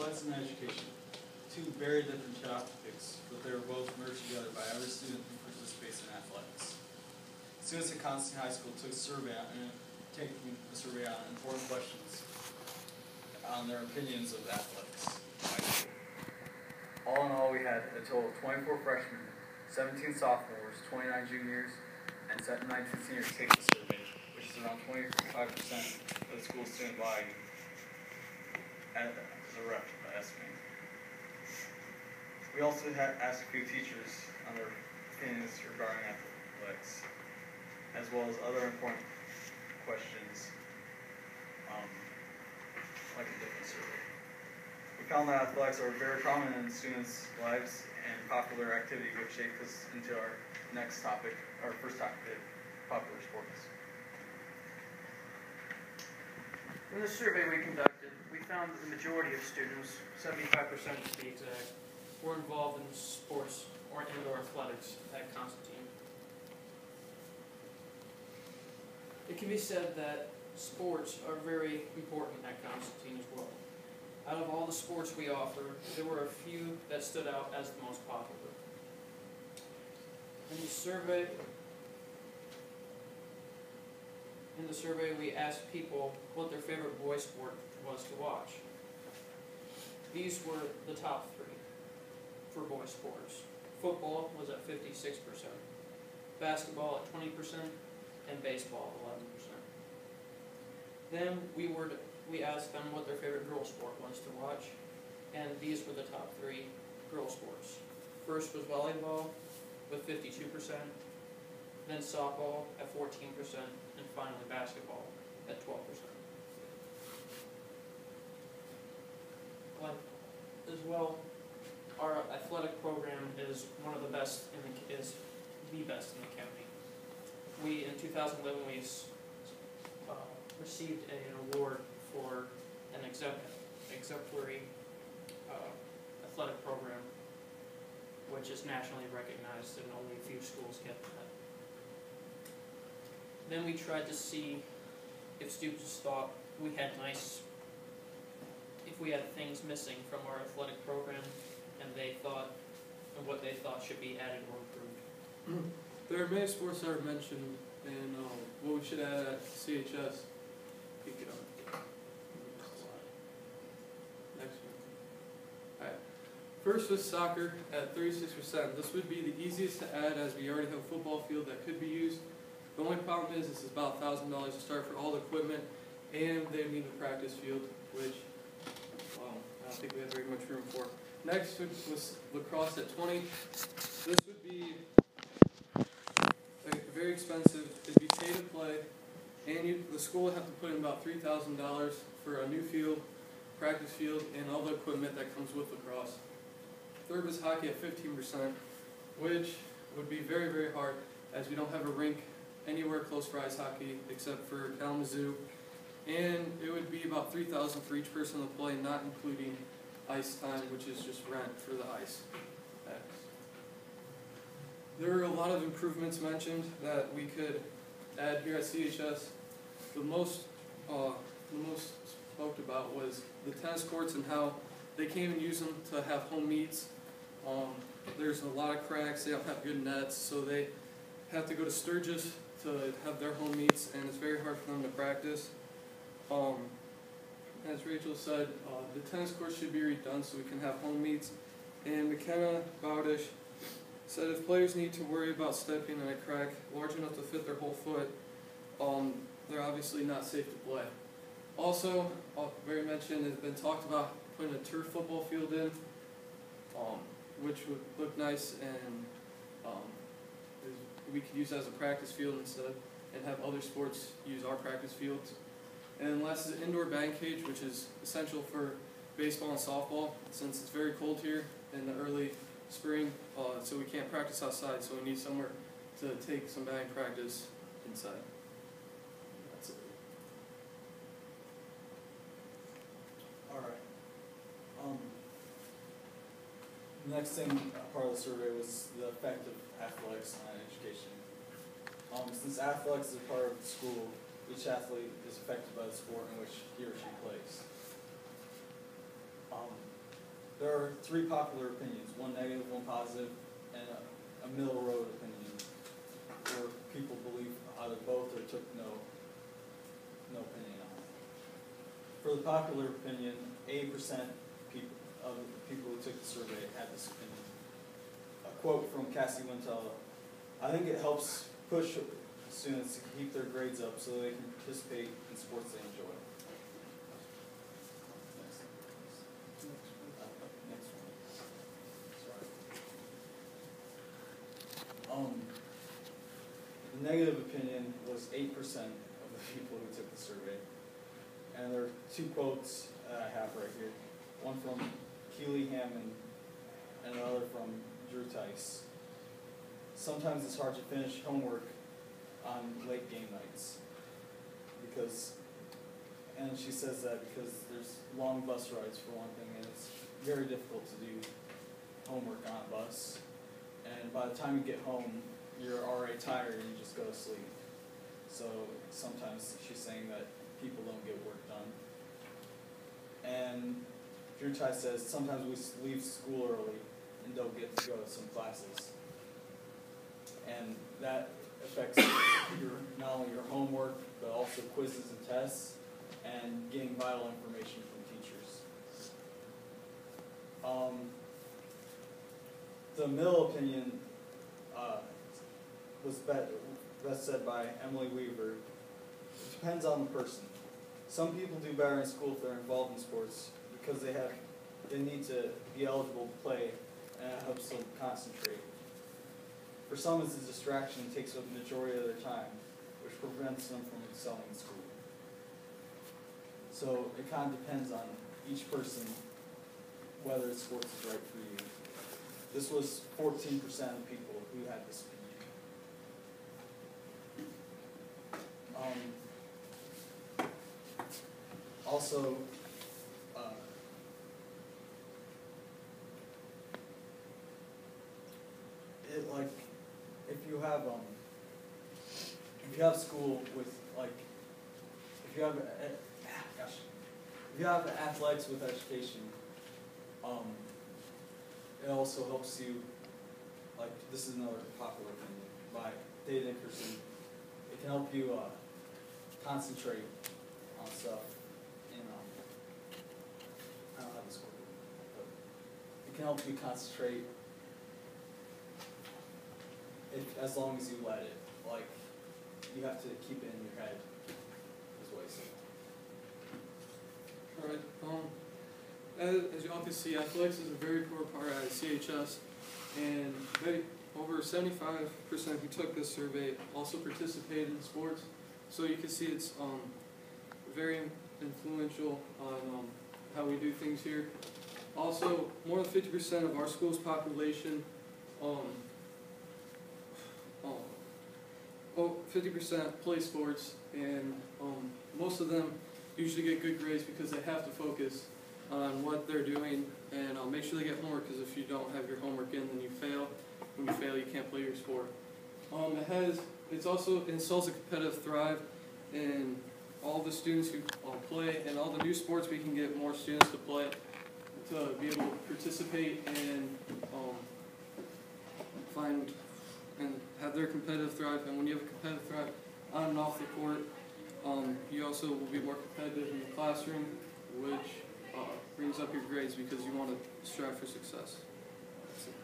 athletics and education. Two very different topics, but they were both merged together by every student who participates in athletics. Students at Constantine High School took taking the survey on important questions on their opinions of athletics. All in all, we had a total of 24 freshmen, 17 sophomores, 29 juniors, and 19 seniors take the survey, which is around 25% of the school's student body at the rough estimate. We also asked a few teachers on their opinions regarding athletics, as well as other important questions, like a different survey. We found that athletics are very prominent in students' lives and popular activity, which takes us into our next topic, our first topic, popular sports. In the survey we conducted, we found that the majority of students, 75% to be exact, were involved in sports or indoor athletics at Constantine. It can be said that sports are very important at Constantine as well. Out of all the sports we offer, there were a few that stood out as the most popular. In the survey, we asked people what their favorite boys' sport was to watch. These were the top three for boys' sports. Football was at 56%, basketball at 20%, and baseball at 11%. Then we asked them what their favorite girl sport was to watch, and these were the top three girl sports. First was volleyball with 52%, then softball at 14%, and finally basketball at 12%. As well, our athletic program is one of the best is the best in the county. We in 2011 we received an award for an exemplary athletic program, which is nationally recognized, and only a few schools get that. Then we tried to see if students thought we had if we had things missing from our athletic program, and what they thought should be added or improved. There are many sports that are mentioned, and what we should add at CHS. Keep it on. Next one. Alright. First was soccer at 36%. This would be the easiest to add, as we already have a football field that could be used. The only problem is this is about $1,000 to start for all the equipment, and they need a practice field, which I don't think we have very much room for. Next was lacrosse at 20. This would be very expensive. It'd be pay to play, and the school would have to put in about $3,000 for a new field, practice field, and all the equipment that comes with lacrosse. Third was hockey at 15%, which would be very, very hard, as we don't have a rink anywhere close for ice hockey except for Kalamazoo, and it would be about $3,000 for each person to play, not including ice time, which is just rent for the ice. There are a lot of improvements mentioned that we could add here at CHS. The most spoke about was the tennis courts and how they can't even use them to have home meets. There's a lot of cracks, they don't have good nets, so they have to go to Sturgis to have their home meets, and it's very hard for them to practice. As Rachel said, the tennis court should be redone so we can have home meets. And McKenna Bowdish said if players need to worry about stepping in a crack large enough to fit their whole foot, they're obviously not safe to play. Also, Barry mentioned, has been talked about putting a turf football field in, which would look nice, and we could use as a practice field instead, and have other sports use our practice fields. And last is an indoor batting cage, which is essential for baseball and softball, since it's very cold here in the early spring, so we can't practice outside, so we need somewhere to take some batting practice inside. That's it. Alright. The next thing, part of the survey, was the effect of athletics on education. Since athletics is a part of the school, each athlete is affected by the sport in which he or she plays. there are 3 popular opinions, 1 negative, 1 positive, and a middle road opinion, where people believe either both or took no opinion on it. For the popular opinion, 80% of the people who took the survey had this opinion. A quote from Cassie Wintella: "I think it helps push students to keep their grades up so they can participate in sports they enjoy." Next one. Sorry. The negative opinion was 8% of the people who took the survey. And there are 2 quotes I have right here. One from Keely Hammond and another from Drew Tice. "Sometimes it's hard to finish homework on late game nights and she says that because there's long bus rides for one thing, and it's very difficult to do homework on a bus. And by the time you get home, you're already tired and you just go to sleep. So sometimes she's saying that people don't get work done. And Drew Tice says sometimes we leave school early and don't get to go to some classes. And that affects not only your homework, but also quizzes and tests, and getting vital information from teachers. The middle opinion was best said by Emily Weaver. It depends on the person. Some people do better in school if they're involved in sports because they need to be eligible to play, and it helps them concentrate. For some, it's a distraction and takes up the majority of their time, which prevents them from excelling in school. So it kind of depends on each person whether sports is right for you. This was 14% of people who had this opinion. Also, if you have school with if you have athletics with education, it also helps you. This is another popular opinion by Dave Nickerson. It can help you concentrate on stuff. I don't have this word, but it can help you concentrate as long as you let it. You have to keep it in your head, is what he said. Alright, as you all can see, athletics is a very core part at CHS, and over 75% who took this survey also participated in sports. So you can see it's very influential on how we do things here. Also, more than 50% of our school's population, 50% play sports, and most of them usually get good grades because they have to focus on what they're doing and make sure they get homework, because if you don't have your homework in, then you fail. When you fail, you can't play your sport. It also instills a competitive thrive in all the students who play, and all the new sports we can get more students to play, to be able to participate and find and have their competitive thrive. And when you have a competitive thrive on and off the court, you also will be more competitive in the classroom, which brings up your grades because you want to strive for success. That's it.